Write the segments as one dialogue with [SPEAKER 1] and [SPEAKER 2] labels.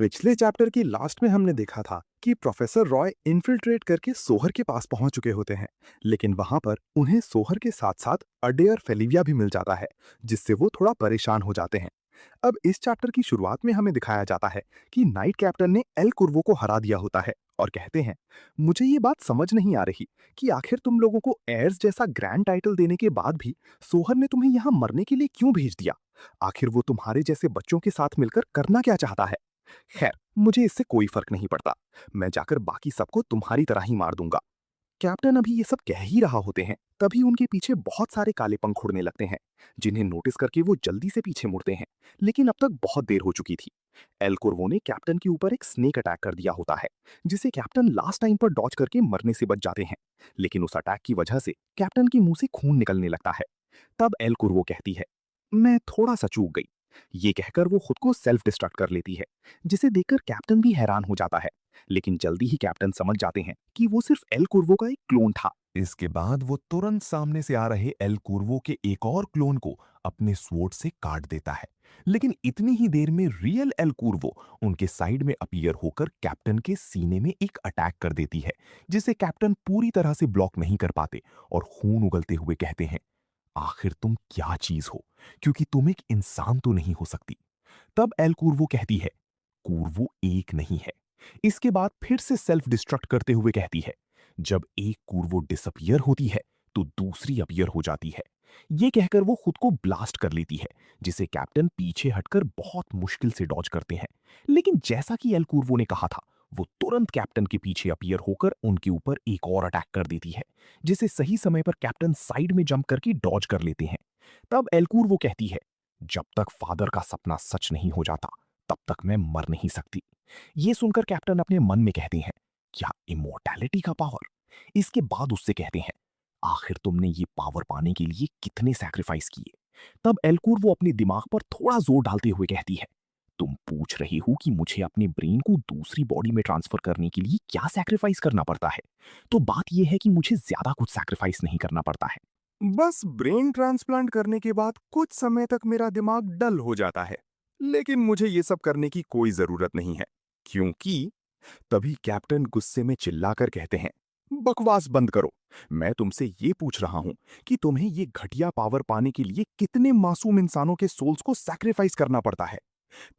[SPEAKER 1] पिछले चैप्टर की लास्ट में हमने देखा था कि प्रोफेसर रॉय इन्फिल्ट्रेट करके सोहर के पास पहुंच चुके होते हैं, लेकिन वहां पर उन्हें सोहर के साथ साथ अडेयर फेलिविया भी मिल जाता है, जिससे वो थोड़ा परेशान हो जाते हैं। अब इस चैप्टर की शुरुआत में हमें दिखाया जाता है कि नाइट कैप्टन ने एल कुर्वो को हरा दिया होता है और कहते हैं, मुझे ये बात समझ नहीं आ रही कि आखिर तुम लोगों को एयर्स जैसा ग्रैंड टाइटल देने के बाद भी सोहर ने तुम्हें यहाँ मरने के लिए क्यों भेज दिया। आखिर वो तुम्हारे जैसे बच्चों के साथ मिलकर करना क्या चाहता है। खैर, मुझे इससे कोई फर्क नहीं पड़ता। मैं जाकर बाकी सबको तुम्हारी तरह ही मार दूंगा। कैप्टन अभी ये सब कह ही रहा होते हैं, तभी उनके पीछे बहुत सारे काले पंख उड़ने लगते हैं, जिन्हें नोटिस करके वो जल्दी से पीछे मुड़ते हैं। लेकिन अब तक बहुत देर हो चुकी थी। एल कुर्वो ने कैप्टन के ऊपर एक स्नेक अटैक कर दिया होता है, जिसे कैप्टन लास्ट टाइम पर डॉज करके मरने से बच जाते हैं। लेकिन उस अटैक की वजह से कैप्टन के मुंह से खून निकलने लगता है। तब एल कुर्वो कहती है, मैं थोड़ा सा चूक गई। ये कहकर वो खुद को सेल्फ डिस्ट्रक्ट कर लेती है, जिसे देखकर कैप्टन भी हैरान हो जाता है। लेकिन जल्दी ही कैप्टन समझ जाते हैं कि वो सिर्फ एल कुर्वो का एक क्लोन था।
[SPEAKER 2] इसके बाद वो तुरंत सामने से आ रहे एल कुर्वो के एक और क्लोन को अपने स्वॉर्ड से काट देता है। लेकिन इतनी ही देर में रियल एल कुर्वो उनके साइड में अपीयर होकर कैप्टन के सीने में एक अटैक कर देती है, जिसे कैप्टन पूरी तरह से ब्लॉक नहीं कर पाते और खून उगलते हुए कहते हैं, आखिर तुम क्या चीज हो, क्योंकि तुम एक इंसान तो नहीं हो सकती। तब एल कुर्वो कहती है, कुर्वो एक नहीं है। इसके बाद फिर से सेल्फ डिस्ट्रक्ट करते हुए कहती है, जब एक कुर्वो डिसअपियर होती है तो दूसरी अपीयर हो जाती है। ये कहकर वो खुद को ब्लास्ट कर लेती है, जिसे कैप्टन पीछे हटकर बहुत मुश्किल से डॉज करते हैं। लेकिन जैसा कि एल कुर्वो ने कहा था, वो तुरंत कैप्टन के पीछे अपीयर होकर उनके ऊपर एक और अटैक कर देती है, जिसे सही समय पर कैप्टन साइड में जंप करके डॉज कर लेते हैं। तब एल कुर्वो कहती है, जब तक फादर का सपना सच नहीं हो जाता तब तक मैं मर नहीं सकती। ये सुनकर कैप्टन अपने मन में कहते हैं, क्या इमोर्टैलिटी का पावर। इसके बाद उससे कहते हैं, आखिर तुमने ये पावर पाने के लिए कितने सैक्रिफाइस किए। तब एलकूर वो अपने दिमाग पर थोड़ा जोर डालते हुए कहती है, तुम पूछ रही हो कि मुझे अपने ब्रेन को दूसरी बॉडी में ट्रांसफर करने के लिए क्या सैक्रिफाइस करना पड़ता है। तो बात यह है कि मुझे ज्यादा कुछ सैक्रिफाइस नहीं करना पड़ता है।
[SPEAKER 1] बस ब्रेन ट्रांसप्लांट करने के बाद कुछ समय तक मेरा दिमाग डल हो जाता है, लेकिन मुझे ये सब करने की कोई जरूरत नहीं है, क्योंकि तभी कैप्टन गुस्से में चिल्लाकर कहते हैं, बकवास बंद करो। मैं तुमसे ये पूछ रहा हूं कि तुम्हें ये घटिया पावर पाने के लिए कितने मासूम इंसानों के सोल्स को सैक्रिफाइस करना पड़ता है।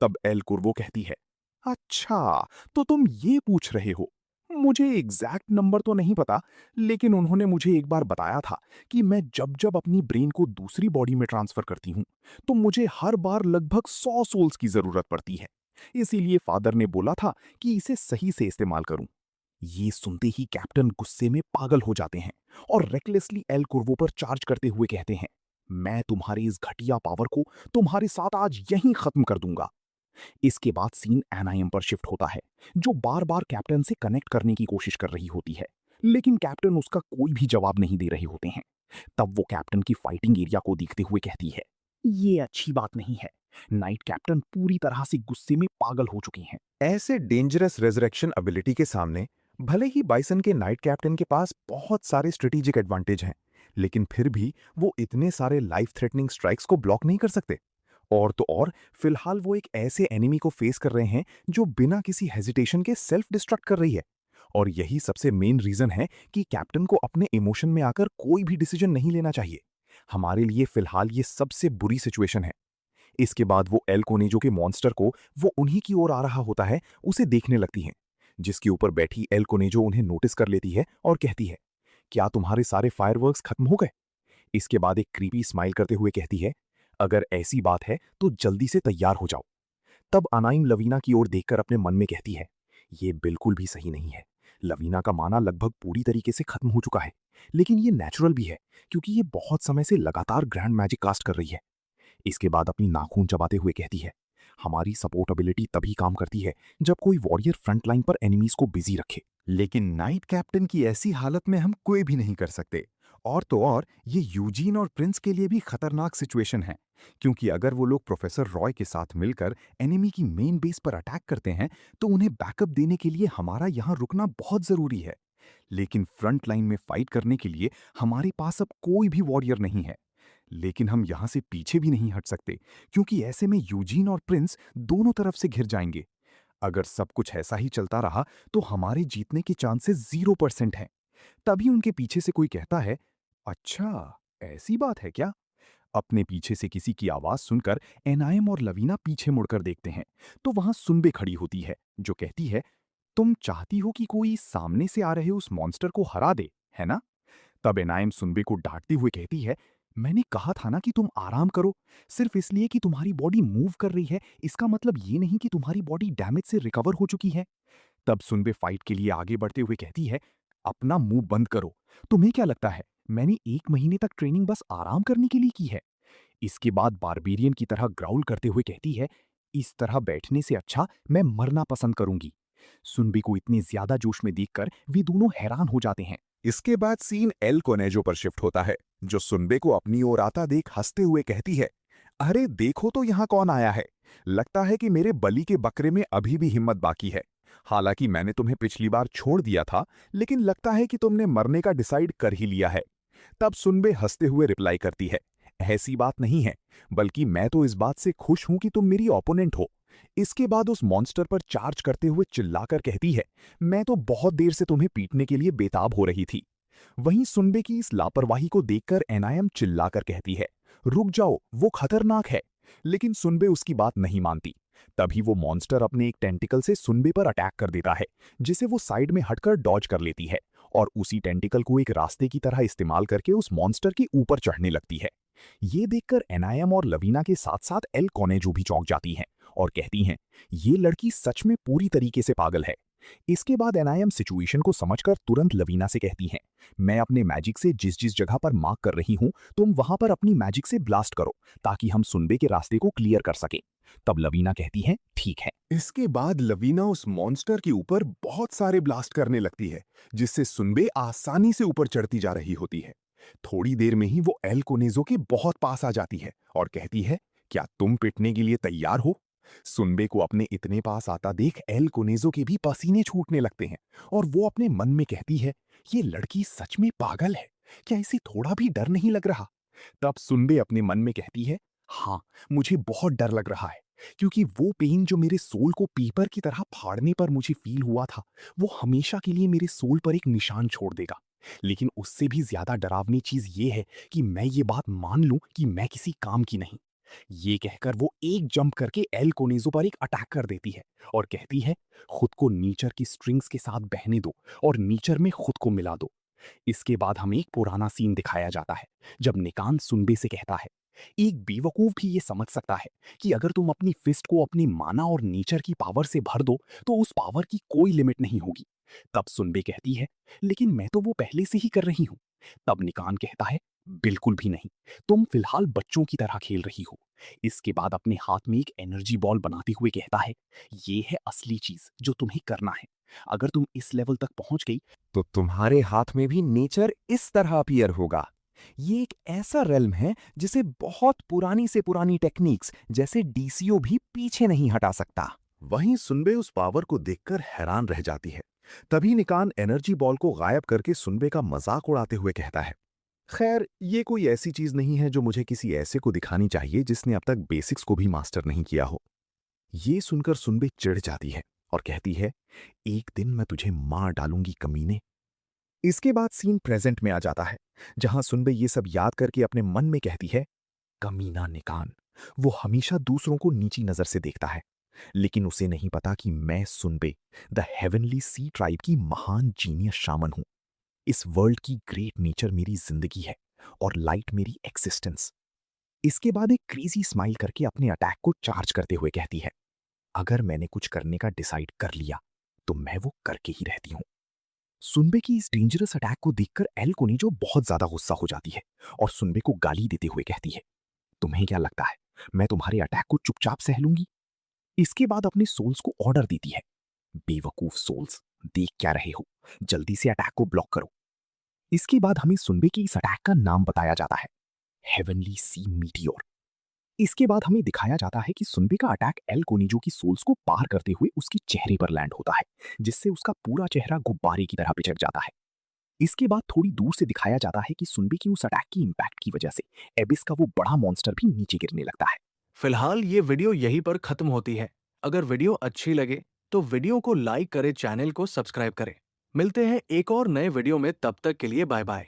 [SPEAKER 1] तब एल कुर्वो कहती है, अच्छा, तो तुम ये पूछ रहे हो। मुझे एग्जैक्ट नंबर तो नहीं पता, लेकिन उन्होंने मुझे एक बार बताया था कि मैं जब जब अपनी ब्रेन को दूसरी बॉडी में ट्रांसफर करती हूँ तो मुझे हर बार लगभग 100 सोल्स की जरूरत पड़ती है। इसीलिए फादर ने बोला था कि इसे सही से इस्तेमाल करूं। ये सुनते ही कैप्टन गुस्से में पागल हो जाते हैं और रेकलेसली एल कुर्वो पर चार्ज करते हुए कहते हैं, मैं तुम्हारी इस घटिया पावर को तुम्हारे साथ आज यहीं खत्म कर दूंगा। इसके बाद सीन एनआईएम पर शिफ्ट होता है, जो बार बार कैप्टन से कनेक्ट करने की कोशिश कर रही होती है, लेकिन कैप्टन उसका कोई भी जवाब नहीं दे रहे होते हैं। तब वो कैप्टन की फाइटिंग एरिया को देखते हुए कहती है, ये अच्छी बात नहीं है। नाइट कैप्टन पूरी तरह से गुस्से में पागल हो चुकी हैं।
[SPEAKER 3] ऐसे डेंजरस रेजरेक्शन एबिलिटी के सामने भले ही बाइसन के नाइट कैप्टन के पास बहुत सारे स्ट्रेटेजिक एडवांटेज हैं, लेकिन फिर भी वो इतने सारे लाइफ थ्रेटनिंग स्ट्राइक्स को ब्लॉक नहीं कर सकते। और तो और, फिलहाल वो एक ऐसे एनिमी को फेस कर रहे हैं जो बिना किसी हेजिटेशन के सेल्फ डिस्ट्रक्ट कर रही है। और यही सबसे मेन रीजन है कि कैप्टन को अपने इमोशन में आकर कोई भी डिसीजन नहीं लेना चाहिए। हमारे लिए फिलहाल ये सबसे बुरी सिचुएशन है। इसके बाद वो एल कोनेजो के मॉन्स्टर को, वो उन्हीं की ओर आ रहा होता है, उसे देखने लगती हैं, जिसके ऊपर बैठी एल कोनेजो उन्हें नोटिस कर लेती है और कहती है, क्या तुम्हारे सारे फायरवर्क्स खत्म हो गए। इसके बाद एक क्रीपी स्माइल करते हुए कहती है, अगर ऐसी बात है तो जल्दी से तैयार हो जाओ। तब अनाइम लवीना की ओर देखकर अपने मन में कहती है, ये बिल्कुल भी सही नहीं है। लवीना का माना लगभग पूरी तरीके से खत्म हो चुका है, लेकिन ये नेचुरल भी है, क्योंकि ये बहुत समय से लगातार ग्रैंड मैजिक कास्ट कर रही है। इसके बाद अपनी नाखून चबाते हुए कहती है, हमारी सपोर्ट एबिलिटी तभी काम करती है जब कोई वॉरियर फ्रंट लाइन पर एनिमीज को बिजी रखे।
[SPEAKER 4] लेकिन नाइट कैप्टन की ऐसी हालत में हम कोई भी नहीं कर सकते। और तो और, ये यूजीन और प्रिंस के लिए भी खतरनाक सिचुएशन है, क्योंकि अगर वो लोग प्रोफेसर रॉय के साथ मिलकर एनिमी की मेन बेस पर अटैक करते हैं तो उन्हें बैकअप देने के लिए हमारा यहाँ रुकना बहुत जरूरी है। लेकिन फ्रंट लाइन में फाइट करने के लिए हमारे पास अब कोई भी वॉरियर नहीं है। लेकिन हम यहाँ से पीछे भी नहीं हट सकते, क्योंकि ऐसे में यूजीन और प्रिंस दोनों तरफ से घिर जाएंगे।
[SPEAKER 3] अगर सब कुछ ऐसा ही चलता रहा तो हमारे जीतने के चांसेस 0% हैं। तभी उनके पीछे से कोई कहता है, अच्छा, ऐसी बात है क्या? अपने पीछे से किसी की आवाज सुनकर एनायम और लवीना पीछे मुड़कर देखते हैं, तो वहां सुनबे खड़ी होती है, जो कहती है, तुम चाहती हो कि कोई सामने से आ रहे उस मॉन्स्टर को हरा दे, है ना? तब एनायम सुनबे को डांटते हुए कहती है, मैंने कहा था ना कि तुम आराम करो। सिर्फ इसलिए कि तुम्हारी बॉडी मूव कर रही है, इसका मतलब ये नहीं कि तुम्हारी बॉडी डैमेज से रिकवर हो चुकी है। तब सुनबे फाइट के लिए आगे बढ़ते हुए कहती है, अपना मुंह बंद करो। तुम्हें क्या लगता है मैंने 1 महीने तक ट्रेनिंग बस आराम करने के लिए की है? इसके बाद बारबेरियन की तरह ग्राउल करते हुए कहती है, इस तरह बैठने से अच्छा मैं मरना पसंद करूंगी। सुनबे को इतने ज्यादा जोश में देखकर वे दोनों हैरान हो जाते हैं।
[SPEAKER 1] इसके बाद सीन एल कोनेजो पर शिफ्ट होता है, जो सुनबे को अपनी ओर आता देख हंसते हुए कहती है, अरे देखो तो यहाँ कौन आया है। लगता है कि मेरे बलि के बकरे में अभी भी हिम्मत बाकी है। हालांकि मैंने तुम्हें पिछली बार छोड़ दिया था, लेकिन लगता है कि तुमने मरने का डिसाइड कर ही लिया है। तब सुनबे हंसते हुए रिप्लाई करती है, ऐसी बात नहीं है, बल्कि मैं तो इस बात से खुश हूं कि तुम मेरी ओपोनेंट हो। इसके बाद उस मॉन्स्टर पर चार्ज करते हुए चिल्लाकर कहती है, मैं तो बहुत देर से तुम्हें पीटने के लिए बेताब हो रही थी। वहीं सुनबे की इस लापरवाही को देखकर एनायम चिल्लाकर कहती है, रुक जाओ, वो खतरनाक है। लेकिन सुनबे उसकी बात नहीं मानती। तभी वो मॉन्स्टर अपने एक टेंटिकल से सुनबे पर अटैक कर देता है, जिसे वो साइड में हटकर डॉज कर लेती है और उसी टेंटिकल को एक रास्ते की तरह इस्तेमाल करके उस मॉन्स्टर के ऊपर चढ़ने लगती है। ये देखकर एनायम और लवीना के साथ साथ एल कोनेजो भी चौंक जाती हैं और कहती हैं, ये लड़की सच में पूरी तरीके से पागल है। इसके बाद एनायम सिचुएशन को समझकर तुरंत लवीना से कहती हैं, मैं अपने मैजिक से जिस जिस जगह पर मार्क कर रही हूं, तुम वहां पर अपनी मैजिक से ब्लास्ट करो, ताकि हम सुनबे के रास्ते को क्लियर कर सकें। तब लवीना कहती है, ठीक है। इसके बाद लवीना उस मॉन्स्टर के ऊपर बहुत सारे ब्लास्ट करने लगती है, जिससे सुनबे आसानी से ऊपर चढ़ती जा रही होती है। थोड़ी देर में ही वो एल कोनेजो के बहुत पास आ जाती है और कहती है, क्या तुम पिटने के लिए तैयार हो? सुनबे को अपने इतने पास आता देख एल कोनेजो के भी पसीने छूटने लगते हैं और वो अपने मन में कहती है, ये लड़की सच में पागल है, क्या इसे थोड़ा भी डर नहीं लग रहा? तब सुनबे अपने मन में कहती है, हाँ, मुझे बहुत डर लग रहा है, क्योंकि वो पेन जो मेरे सोल को पीपर की तरह फाड़ने पर मुझे फील हुआ था, वो हमेशा के लिए मेरे सोल पर एक निशान छोड़ देगा। लेकिन उससे भी ज्यादा डरावनी चीज ये है कि मैं ये बात मान लूं कि मैं किसी काम की नहीं। ये कहकर वो एक जंप करके एल कोनेजो पर एक अटैक कर देती है और कहती है, खुद को नीचर की स्ट्रिंग्स के साथ बहने दो और नीचर में खुद को मिला दो। इसके बाद हमें एक पुराना सीन दिखाया जाता है, जब निकान सुनबे से कहता है, एक बेवकूफ भी ये समझ सकता है कि अगर तुम अपनी फिस्ट को अपनी माना और नेचर की पावर से भर दो तो उस पावर की कोई लिमिट नहीं होगी। तब सुनबे कहती है, लेकिन मैं तो वो पहले से ही कर रही हूं। तब निकान कहता है, बिल्कुल भी नहीं, तुम फिलहाल बच्चों की तरह खेल रही हो। इसके बाद अपने हाथ में एक एनर्जी बॉल बनाते हुए कहता है, ये है असली चीज जो तुम्हें करना है। अगर तुम इस लेवल तक पहुंच गई
[SPEAKER 3] तो तुम्हारे हाथ में भी नेचर इस तरह अपीयर होगा। ये एक ऐसा रेल्म है जिसे बहुत पुरानी से पुरानी टेक्निक्स जैसे डीसीओ भी पीछे नहीं हटा सकता। वहीं सुनबे उस पावर को देखकर हैरान रह जाती है। तभी निकान एनर्जी बॉल को गायब करके सुनबे का मजाक उड़ाते हुए कहता है, खैर, ये कोई ऐसी चीज नहीं है जो मुझे किसी ऐसे को दिखानी चाहिए जिसने अब तक बेसिक्स को भी मास्टर नहीं किया हो। ये सुनकर सुनबे चिढ़ जाती है और कहती है, एक दिन मैं तुझे मार डालूंगी कमीने। इसके बाद सीन प्रेजेंट में आ जाता है, जहां सुनबे ये सब याद करके अपने मन में कहती है, कमीना निकान, वो हमेशा दूसरों को नीची नजर से देखता है, लेकिन उसे नहीं पता कि मैं सुनबे द हेवनली सी ट्राइब की महान जीनियस शामन हूं। इस वर्ल्ड की ग्रेट नेचर मेरी जिंदगी है और लाइट मेरी एक्सिस्टेंस। इसके बाद एक क्रेजी स्माइल करके अपने अटैक को चार्ज करते हुए कहती है, अगर मैंने कुछ करने का डिसाइड कर लिया तो मैं वो करके ही रहती हूं। सुनबे की इस डेंजरस अटैक को देखकर एल कोनेजो बहुत ज्यादा गुस्सा हो जाती है और सुनबे को गाली देते हुए कहती है, तुम्हें क्या लगता है मैं तुम्हारे अटैक को चुपचाप सह लूंगी? इसके बाद अपने सोल्स को ऑर्डर देती है, बेवकूफ सोल्स, देख क्या रहे हो, जल्दी से अटैक को ब्लॉक करो। इसके बाद हमें सुनबे की इस अटैक का नाम बताया जाता है, हेवनली सी मीटियोर। इसके बाद हमें दिखाया जाता है कि सुनबे का अटैक एल कोनिजो की सोल्स को पार करते हुए उसके चेहरे पर लैंड होता है, जिससे उसका पूरा चेहरा गुब्बारे की तरह पिचक जाता है। इसके बाद थोड़ी दूर से दिखाया जाता है कि सुनबे की उस अटैक की इंपैक्ट की वजह से एबिस का वो बड़ा मॉन्स्टर भी नीचे गिरने लगता है।
[SPEAKER 5] फिलहाल ये वीडियो यहीं पर खत्म होती है। अगर वीडियो अच्छी लगे तो वीडियो को लाइक करें, चैनल को सब्सक्राइब करें। मिलते हैं एक और नए वीडियो में, तब तक के लिए बाय बाय।